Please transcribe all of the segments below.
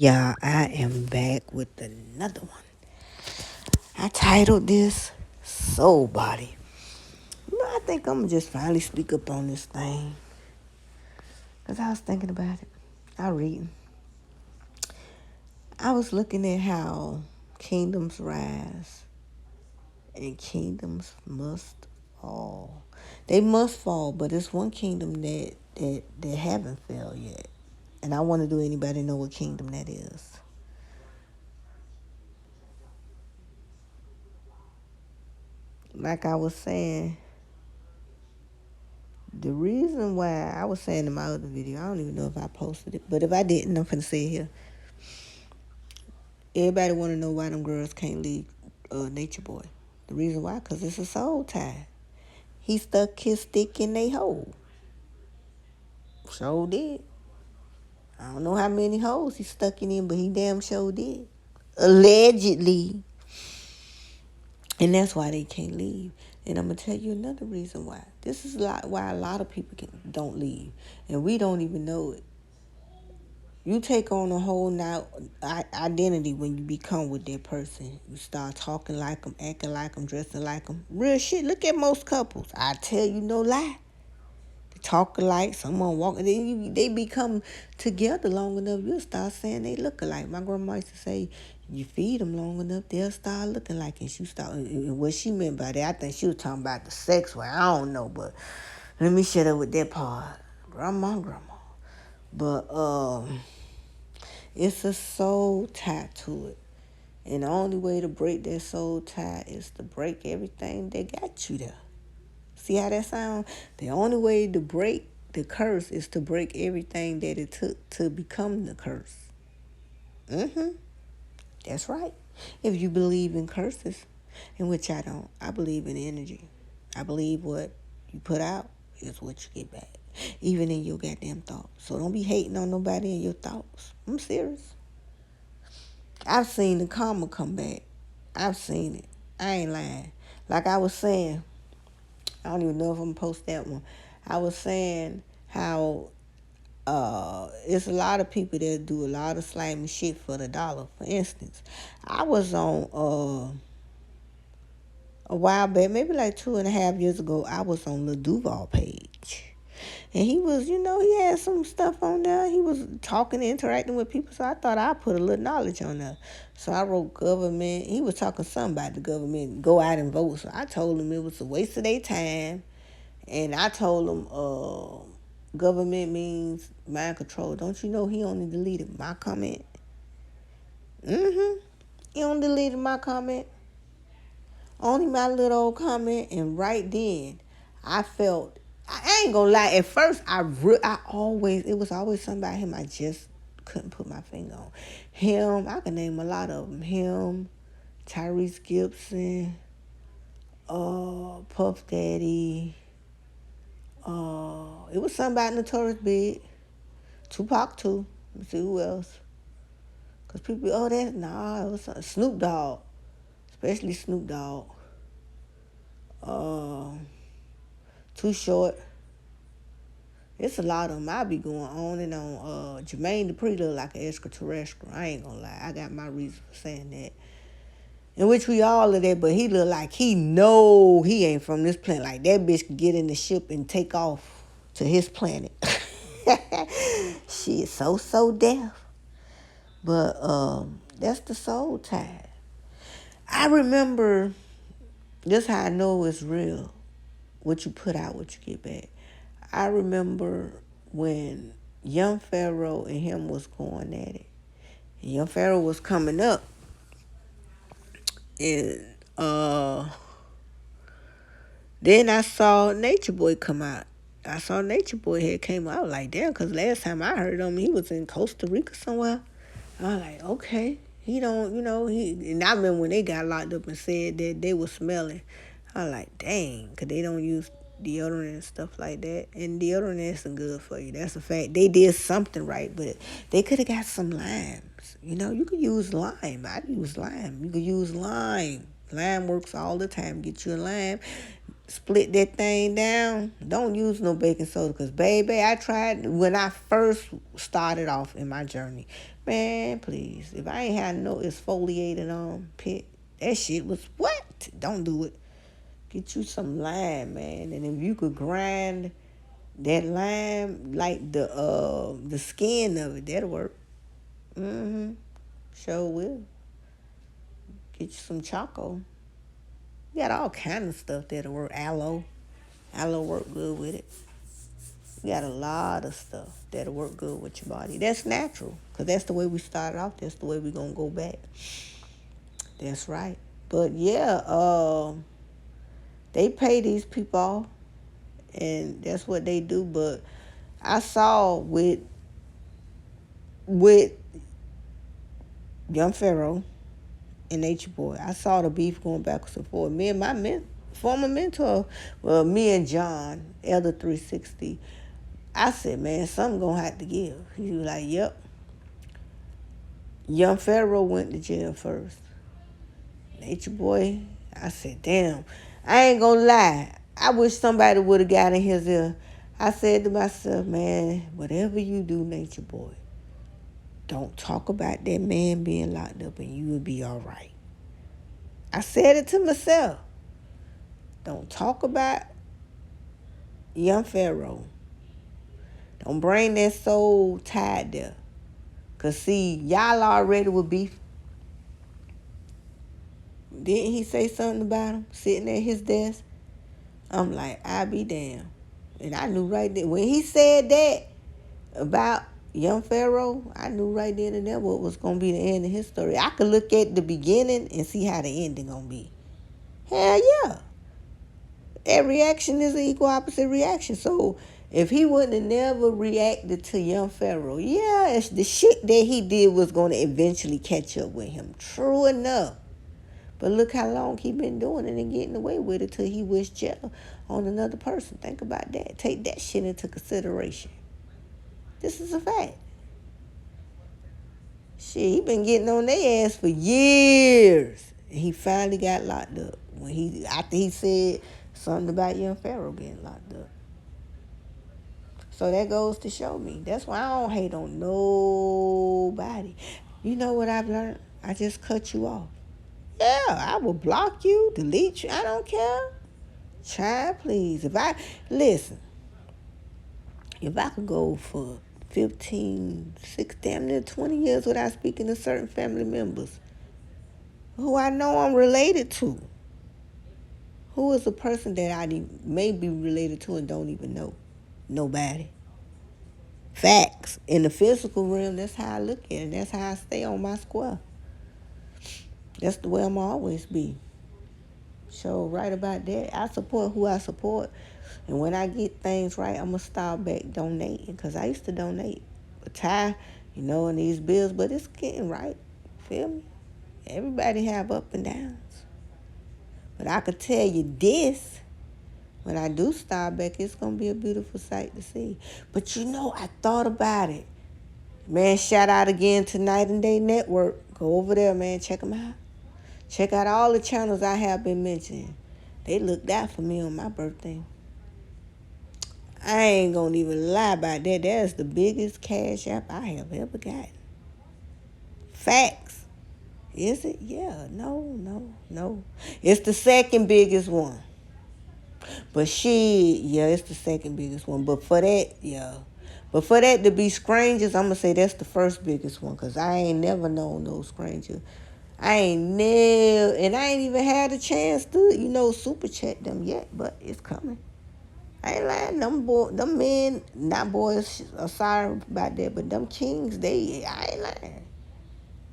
Yeah, I am back with another one. I titled this Soul Body. I think I'm gonna just finally speak up on this thing. Because I was thinking about it. I reading. I was looking at how kingdoms rise and kingdoms must fall. They must fall, but it's one kingdom that haven't fell yet. And I wonder, do anybody know what kingdom that is? Like I was saying, the reason why I was saying in my other video, I don't even know if I posted it, but if I didn't, I'm finna say it here. Everybody want to know why them girls can't leave Nature Boy. The reason why, because it's a soul tie. He stuck his stick in they hole. Sure did. I don't know how many holes he stuck it in, but he damn sure did. Allegedly. And that's why they can't leave. And I'm going to tell you another reason why. This is why a lot of people don't leave. And we don't even know it. You take on a whole now identity when you become with that person. You start talking like them, acting like them, dressing like them. Real shit. Look at most couples. I tell you no lie. They talk alike. Someone walking. They become together long enough. You'll start saying they look alike. My grandma used to say, you feed them long enough, they'll start looking like. And she start. And what she meant by that, I think she was talking about the sex way. I don't know, but let me shut up with that part. Grandma. But it's a soul tie to it. And the only way to break that soul tie is to break everything that got you there. See how that sounds? The only way to break the curse is to break everything that it took to become the curse. That's right. If you believe in curses, in which I don't, I believe in energy. I believe what you put out is what you get back, even in your goddamn thoughts. So don't be hating on nobody in your thoughts. I'm serious. I've seen the karma come back. I've seen it. I ain't lying. Like I was saying, I don't even know if I'm gonna post that one. I was saying how it's a lot of people that do a lot of slimy shit for the dollar. For instance, I was on a while back, maybe like 2.5 years ago, I was on the Duval page. And he was, he had some stuff on there. He was talking, interacting with people. So I thought I'd put a little knowledge on there. So I wrote government. He was talking something about the government, go out and vote. So I told him it was a waste of their time. And I told him government means mind control. Don't you know he only deleted my comment? He only deleted my comment. Only my little old comment. And right then, I felt, I ain't gonna lie. At first, it was always something about him I just couldn't put my finger on. Him, I can name a lot of them. Him, Tyrese Gibson, Puff Daddy. It was something about Notorious Big. Tupac too. Let me see who else. Cause people, it was Snoop Dogg, especially Snoop Dogg. Too Short. It's a lot of them. I be going on and on. Jermaine Dupri look like an extraterrestrial. I ain't gonna lie. I got my reason for saying that. In which we all of that, but he look like he know he ain't from this planet. Like that bitch could get in the ship and take off to his planet. She is so deaf. But that's the soul tie. I remember, this how I know it's real. What you put out, what you get back. I remember when Young Pharaoh and him was going at it. And Young Pharaoh was coming up. And then I saw Nature Boy come out. I saw Nature Boy had came out. I was like, damn, because last time I heard him, he was in Costa Rica somewhere. I was like, okay. He don't, and I remember when they got locked up and said that they were smelling. I was like, dang, because they don't use deodorant and stuff like that. And deodorant isn't good for you. That's a fact. They did something right, but they could have got some limes. You could use lime. I use lime. You could use lime. Lime works all the time. Get you a lime. split that thing down. Don't use no baking soda, because, baby, I tried when I first started off in my journey. Man, please, if I ain't had no exfoliated pit, that shit was what? Don't do it. Get you some lime, man, and if you could grind that lime, like the skin of it, that'll work. Sure will. Get you some choco. You got all kind of stuff that'll work. Aloe work good with it. You got a lot of stuff that'll work good with your body. That's natural, because that's the way we started off. That's the way we're going to go back. That's right. But, yeah, they pay these people off, and that's what they do. But I saw with Young Pharaoh and Nature Boy, I saw the beef going backwards and forth. Me and my former mentor, well, me and John, Elder 360, I said, man, something going to have to give. He was like, yep. Young Pharaoh went to jail first. Nature Boy, I said, damn, I ain't going to lie. I wish somebody would have got in his ear. I said to myself, man, whatever you do, Nature Boy, don't talk about that man being locked up and you will be all right. I said it to myself. Don't talk about Young Pharaoh. Don't bring that soul tied there. Because, see, y'all already with beef. Didn't he say something about him sitting at his desk? I'm like, I be damned. And I knew right there. When he said that about Young Pharaoh, I knew right then and there what was going to be the end of his story. I could look at the beginning and see how the ending going to be. Hell yeah. Every action is an equal opposite reaction. So if he wouldn't have never reacted to Young Pharaoh, yeah, the shit that he did was going to eventually catch up with him. True enough. But look how long he been doing it and getting away with it till he wished jail on another person. Think about that. Take that shit into consideration. This is a fact. Shit, he been getting on their ass for years. And he finally got locked up. After he said something about Young Pharaoh getting locked up. So that goes to show me. That's why I don't hate on nobody. You know what I've learned? I just cut you off. Yeah, I will block you, delete you. I don't care. Try, please. If I could go for 15, 6, damn near 20 years without speaking to certain family members who I know I'm related to, who is a person that I may be related to and don't even know? Nobody. Facts. In the physical realm, that's how I look at it. That's how I stay on my square. That's the way I'm always be. So right about that, I support who I support. And when I get things right, I'm going to start back donating. Because I used to donate a tie, and these bills. But it's getting right. Feel me? Everybody have up and downs. But I could tell you this. When I do start back, it's going to be a beautiful sight to see. But I thought about it. Man, shout out again to Night and Day Network. Go over there, man. Check them out. Check out all the channels I have been mentioning. They looked out for me on my birthday. I ain't going to even lie about that. That's the biggest cash app I have ever gotten. Facts. Is it? Yeah. No. It's the second biggest one. But it's the second biggest one. But for that to be strangers, I'm going to say that's the first biggest one. Because I ain't never known no stranger. I ain't even had a chance to, super chat them yet. But it's coming. I ain't lying. Them men, not boys, are sorry about that. But them kings, I ain't lying.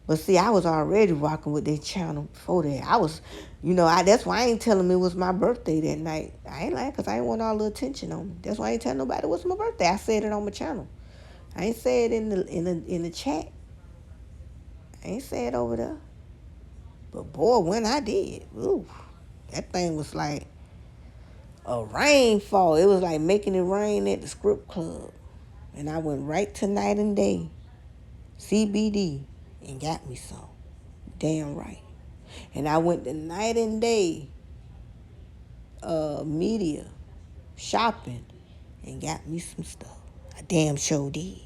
But see, I was already rocking with their channel before that. I was, that's why I ain't telling them it was my birthday that night. I ain't lying because I ain't want all the attention on me. That's why I ain't telling nobody it was my birthday. I said it on my channel. I ain't say it in the chat. I ain't say it over there. But boy, when I did, that thing was like a rainfall. It was like making it rain at the script club. And I went right to Night and Day, CBD, and got me some. Damn right. And I went to Night and Day media shopping and got me some stuff. I damn sure did.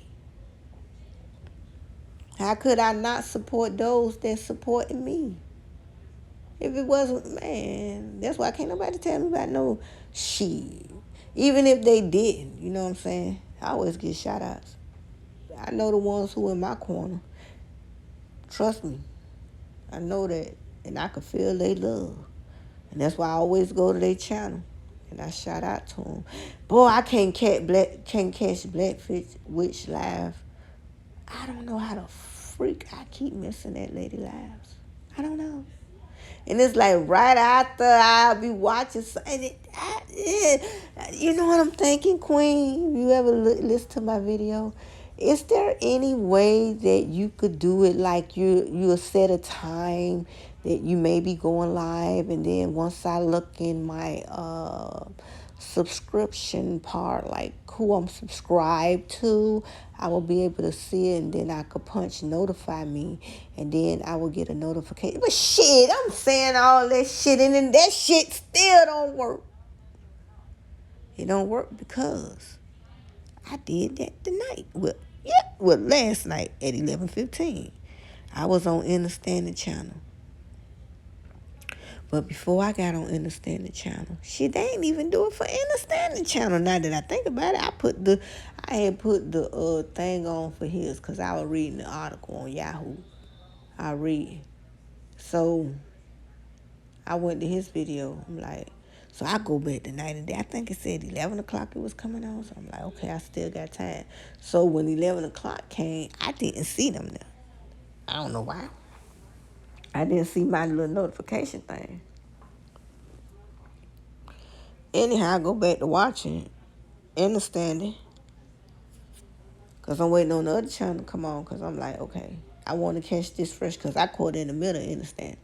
How could I not support those that supported me? If it wasn't, man, that's why can't nobody tell me about no shit. Even if they didn't, you know what I'm saying? I always get shout outs. I know the ones who in my corner. Trust me. I know that. And I can feel they love. And that's why I always go to their channel. And I shout out to them. Boy, I can't catch Blackfish Witch live. I don't know how the freak I keep missing that lady lives. I don't know. And it's like right after I'll be watching, you know what I'm thinking, Queen? You ever listen to my video? Is there any way that you could do it like you set a time that you may be going live, and then once I look in my subscription part, like who I'm subscribed to, I will be able to see it, and then I could punch notify me, and then I will get a notification. But shit, I'm saying all that shit, and then that shit still don't work. It don't work because I did that tonight. Well, last night at 11:15. I was on Understanding Channel. But before I got on Understanding Channel, shit, they ain't even do it for Understanding Channel. Now that I think about it, I had put the thing on for his because I was reading the article on Yahoo. I read. So I went to his video. I'm like, so I go back to night and day. I think it said 11 o'clock it was coming on. So I'm like, okay, I still got time. So when 11 o'clock came, I didn't see them there. I don't know why. I didn't see my little notification thing. Anyhow, I go back to watching Understanding, because I'm waiting on the other channel to come on, because I'm like, okay, I want to catch this fresh because I caught in the middle of Understanding.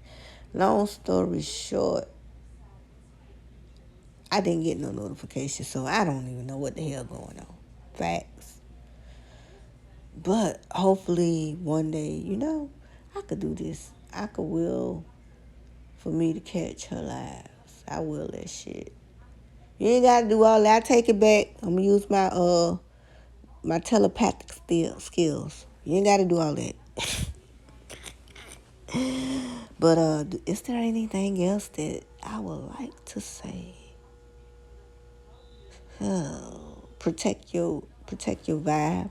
Long story short, I didn't get no notification, so I don't even know what the hell going on. Facts. But hopefully one day, I could do this. I could will for me to catch her lives. I will that shit. You ain't gotta do all that. I take it back. I'm gonna use my telepathic skills. You ain't gotta do all that. But is there anything else that I would like to say? Protect your vibe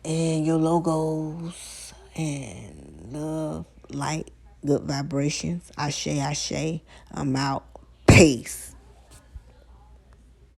and your logos and love, light, good vibrations. Ashe, ashe. I'm out. Peace.